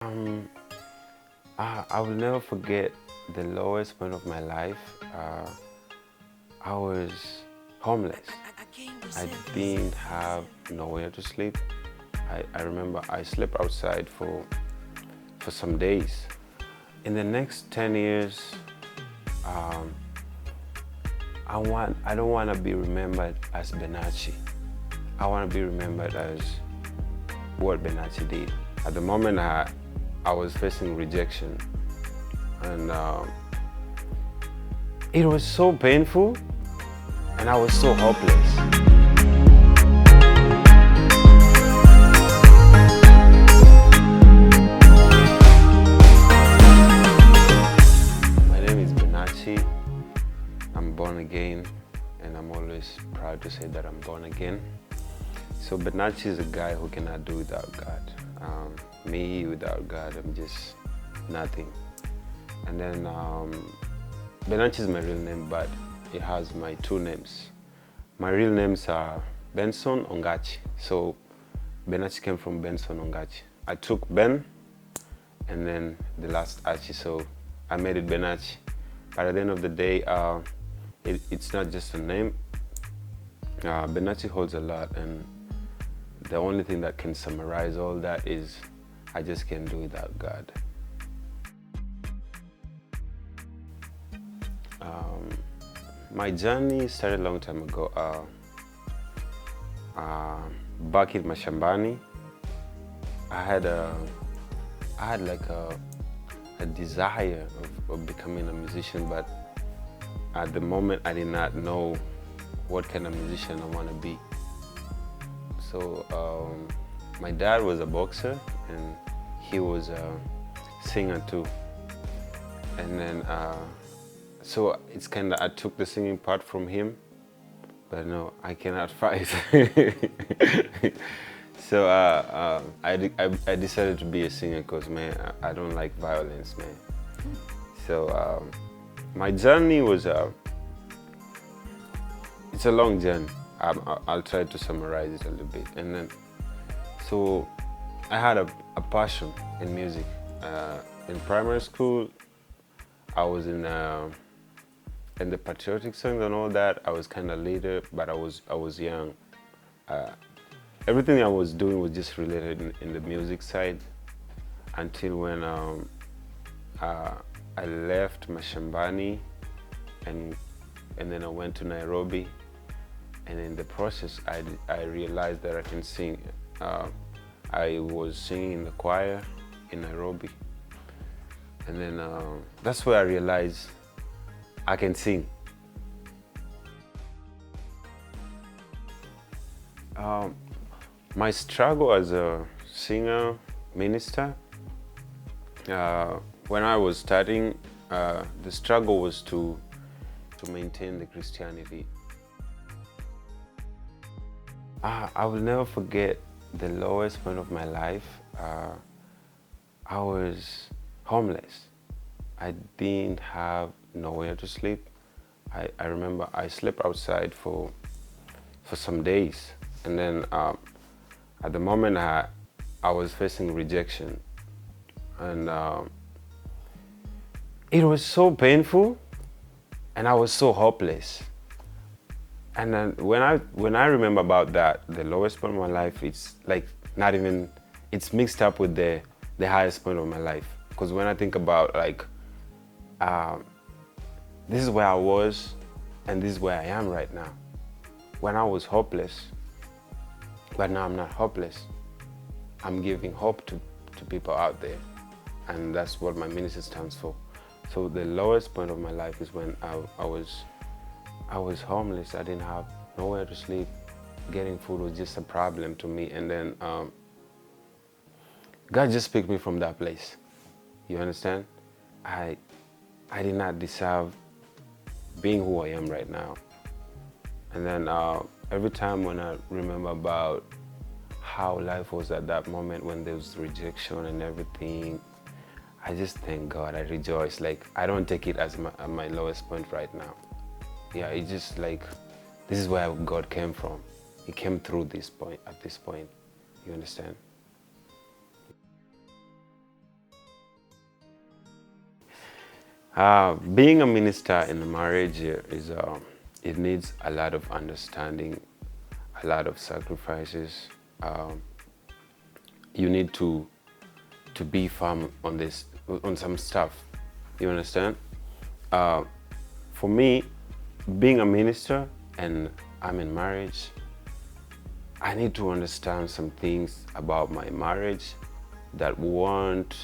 Um, I will never forget the lowest point of my life. I was homeless. I didn't have nowhere to sleep. I remember I slept outside for some days. In the next 10 years, um, I don't want to be remembered as Benachi. I want to be remembered as what Benachi did. At the moment, I was facing rejection, and it was so painful, and I was so hopeless. My name is Benachi. I'm born again, and I'm always proud to say that I'm born again. So Benachi is a guy who cannot do without God. Me without God, I'm just nothing. And then Benachi is my real name, but it has my two names. My real names are Benson Ongachi. So Benachi came from Benson Ongachi. I took Ben and then the last Achi, so I made it Benachi. But at the end of the day, it's not just a name. Benachi holds a lot, and the only thing that can summarize all that is I just can't do without God. My journey started a long time ago. Back in Mashambani, I had like a desire of becoming a musician, but at the moment I did not know what kind of musician I want to be. So my dad was a boxer and he was a singer too. And then, so it's kind of, I took the singing part from him, but no, I cannot fight. So I decided to be a singer because, man, I don't like violence, man. So my journey was, it's a long journey. I'll try to summarize it a little bit. And then, so I had a passion in music. In primary school, I was in the patriotic songs and all that. I was kind of later, but I was young. Everything I was doing was just related in the music side until when I left Mashambani and then I went to Nairobi. And in the process, I realized that I can sing. I was singing in the choir in Nairobi. And then that's where I realized I can sing. My struggle as a singer, minister, when I was starting, the struggle was to maintain the Christianity. I will never forget the lowest point of my life. I was homeless. I didn't have nowhere to sleep. I remember I slept outside for some days, and then at the moment I was facing rejection, and it was so painful, and I was so hopeless. And then when I remember about that, the lowest point of my life, it's like not even, it's mixed up with the highest point of my life. Because when I think about like, this is where I was and this is where I am right now. When I was hopeless, but now I'm not hopeless. I'm giving hope to people out there. And that's what my ministry stands for. So the lowest point of my life is when I was homeless. I didn't have nowhere to sleep. Getting food was just a problem to me. And then God just picked me from that place. You understand? I did not deserve being who I am right now. And then every time when I remember about how life was at that moment when there was rejection and everything, I just thank God. I rejoice. Like, I don't take it as my lowest point right now. Yeah, it's just like, this is where God came from. He came through this point, at this point. You understand? Being a minister in a marriage is it needs a lot of understanding, a lot of sacrifices. Um, you need to be firm on this, on some stuff. You understand? Uh, for me, being a minister and I'm in marriage, I need to understand some things about my marriage that won't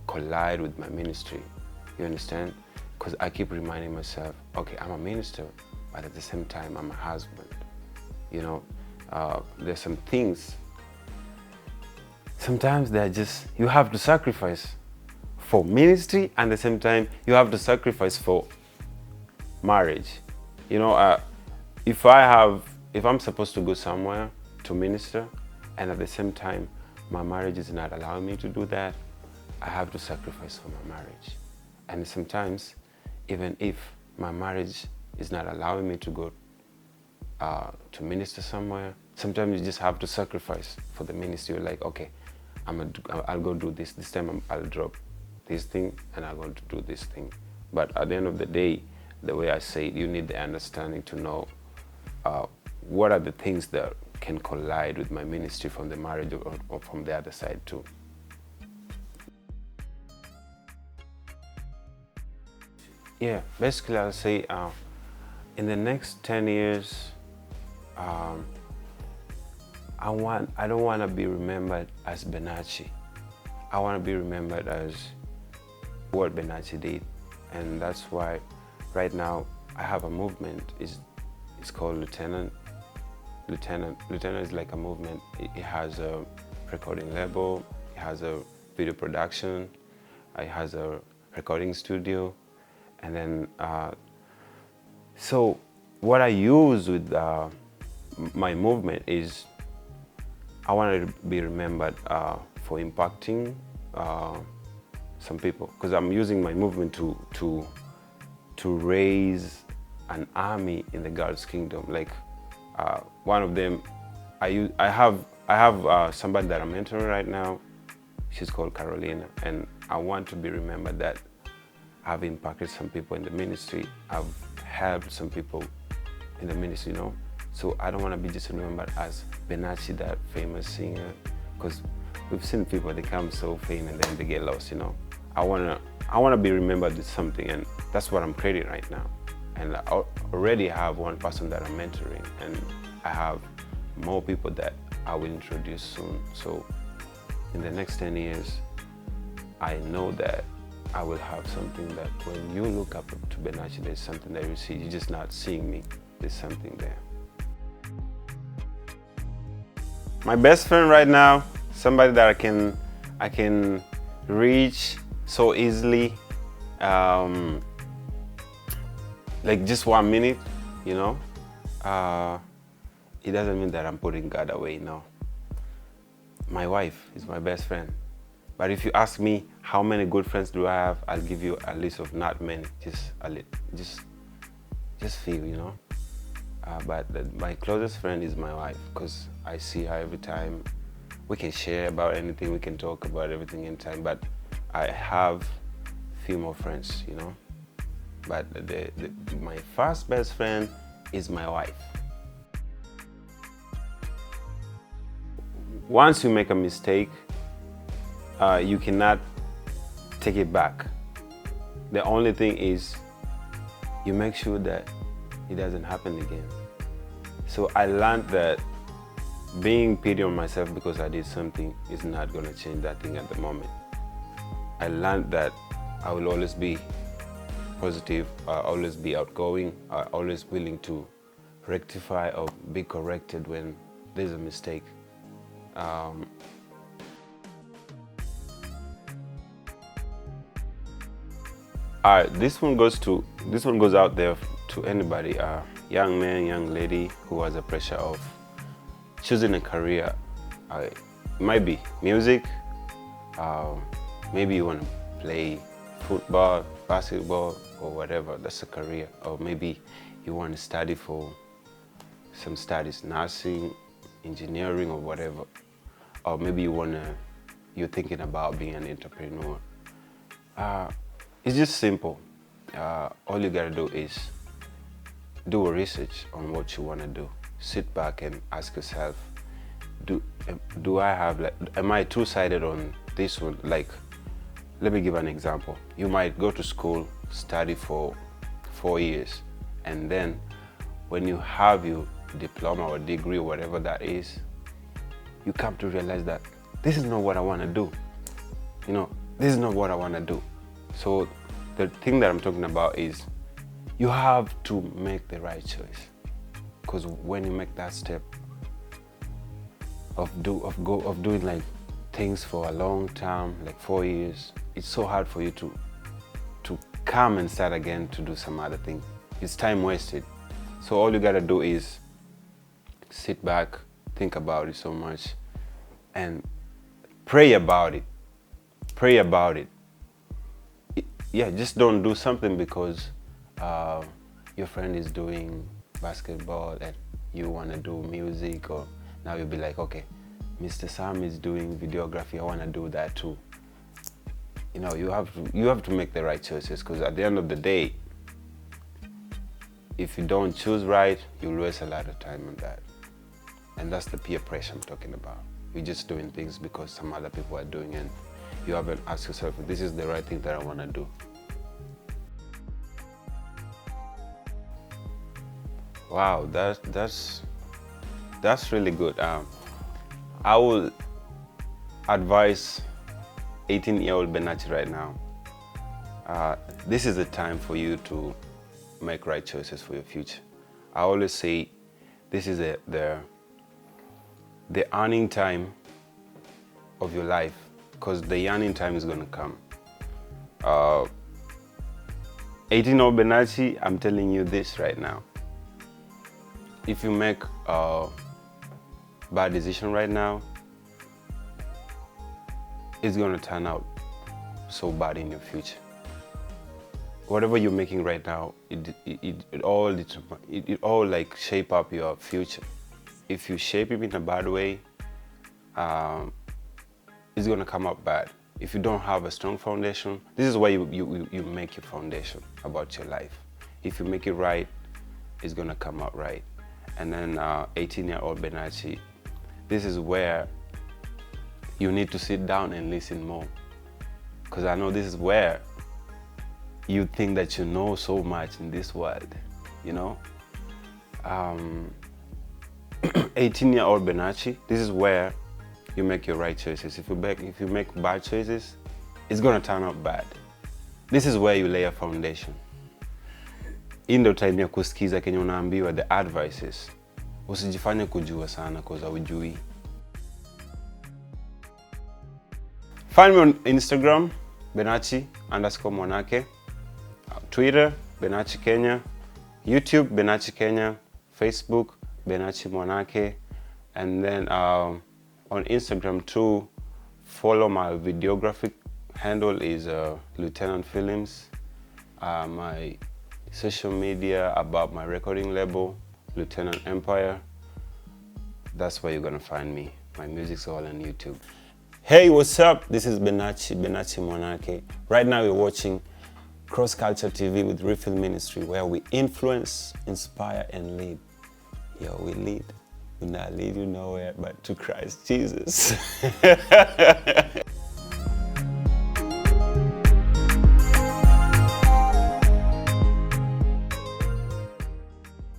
collide with my ministry. You understand? Because I keep reminding myself, okay, I'm a minister, but at the same time, I'm a husband. You know, there's some things, sometimes they're just, you have to sacrifice for ministry, and at the same time, you have to sacrifice for marriage. You know, if I'm supposed to go somewhere to minister, and at the same time, my marriage is not allowing me to do that, I have to sacrifice for my marriage. And sometimes, even if my marriage is not allowing me to go to minister somewhere, sometimes you just have to sacrifice for the ministry. You're like, okay, I'll go do this. This time I'll drop this thing and I'm going to do this thing. But at the end of the day, the way I say it, you need the understanding to know what are the things that can collide with my ministry from the marriage or from the other side too. Yeah, basically I'll say in the next 10 years, um, I don't want to be remembered as Benachi. I want to be remembered as what Benachi did. And that's why right now I have a movement. It's called Lieutenant. Lieutenant is like a movement. It has a recording label, it has a video production, it has a recording studio. And then, so what I use with my movement is I want to be remembered for impacting some people, because I'm using my movement to raise an army in the God's kingdom. Like one of them, I have somebody that I'm mentoring right now. She's called Carolina, and I want to be remembered that I've impacted some people in the ministry. I've helped some people in the ministry, you know. So I don't want to be just remembered as Benachi, that famous singer, because we've seen people, they come so famous and then they get lost, you know. I wanna be remembered with something, and that's what I'm creating right now. And I already have one person that I'm mentoring, and I have more people that I will introduce soon. So in the next 10 years, I know that I will have something that when you look up to Benachi, there's something that you see. You're just not seeing me. There's something there. My best friend right now, somebody that I can reach so easily, like just 1 minute, you know. It doesn't mean that I'm putting God away, no. My wife is my best friend. But if you ask me how many good friends do I have, I'll give you a list of not many, just a little, just few, you know. But my closest friend is my wife, because I see her every time. We can share about anything, we can talk about everything anytime. But I have few more friends, you know. But my first best friend is my wife. Once you make a mistake, you cannot take it back. The only thing is you make sure that it doesn't happen again. So I learned that being pity on myself because I did something is not going to change that thing at the moment. I learned that I will always be positive, always be outgoing, always willing to rectify or be corrected when there's a mistake. This one goes out there to anybody, young man, young lady who has a pressure of choosing a career. It might be music, maybe you want to play football, basketball, or whatever. That's a career. Or maybe you want to study for some studies, nursing, engineering, or whatever. Or maybe you're thinking about being an entrepreneur. It's just simple. All you gotta do is do a research on what you wanna do. Sit back and ask yourself, do I have, like, am I two-sided on this one? Like, let me give an example. You might go to school, study for 4 years, and then when you have your diploma or degree, whatever that is, you come to realize that this is not what I want to do. You know, this is not what I want to do. So the thing that I'm talking about is you have to make the right choice. Because when you make that step of doing like things for a long time, like 4 years, it's so hard for you to come and start again to do some other thing. It's time wasted. So all you gotta do is sit back, think about it so much, and pray about it. Pray about it. Yeah, just don't do something because your friend is doing basketball and you wanna do music, or now you'll be like, okay, Mr. Sam is doing videography, I wanna do that too. You know, you have to make the right choices, because at the end of the day, if you don't choose right, you'll waste a lot of time on that. And that's the peer pressure I'm talking about. You're just doing things because some other people are doing it, and you haven't asked yourself, if this is the right thing that I want to do. Wow, that's really good. I will advise 18-year-old Benachi right now. This is the time for you to make right choices for your future. I always say this is the earning time of your life, because the earning time is going to come. 18-year-old Benachi, I'm telling you this right now. If you make a bad decision right now, it's going to turn out so bad in your future. Whatever you're making right now, it all like shape up your future. If you shape it in a bad way, it's gonna come out bad. If you don't have a strong foundation, this is why you make your foundation about your life. If you make it right, it's gonna come out right. And then 18-year-old Benachi, this is where you need to sit down and listen more. Because I know this is where you think that you know so much in this world, you know? 18-year-old Benachi, this is where you make your right choices. If you make bad choices, it's gonna turn out bad. This is where you lay a foundation. Hii ndio time ya kusikiza kenye unaambiwa, the advices. Usijifanye kujua sana cause hujui. Find me on Instagram, Benachi_Mwanake, Twitter, Benachi Kenya, YouTube, Benachi Kenya, Facebook, Benachi Mwanake, and then on Instagram too, follow my videographic handle is Lieutenant Films. My social media about my recording label, Lieutenant Empire. That's where you're gonna find me. My music's all on YouTube. Hey, what's up? This is Benachi Mwanake. Right now you're watching Cross Culture TV with Refill Ministry, where we influence, inspire, and lead. Yo, we lead. We not lead you nowhere but to Christ Jesus.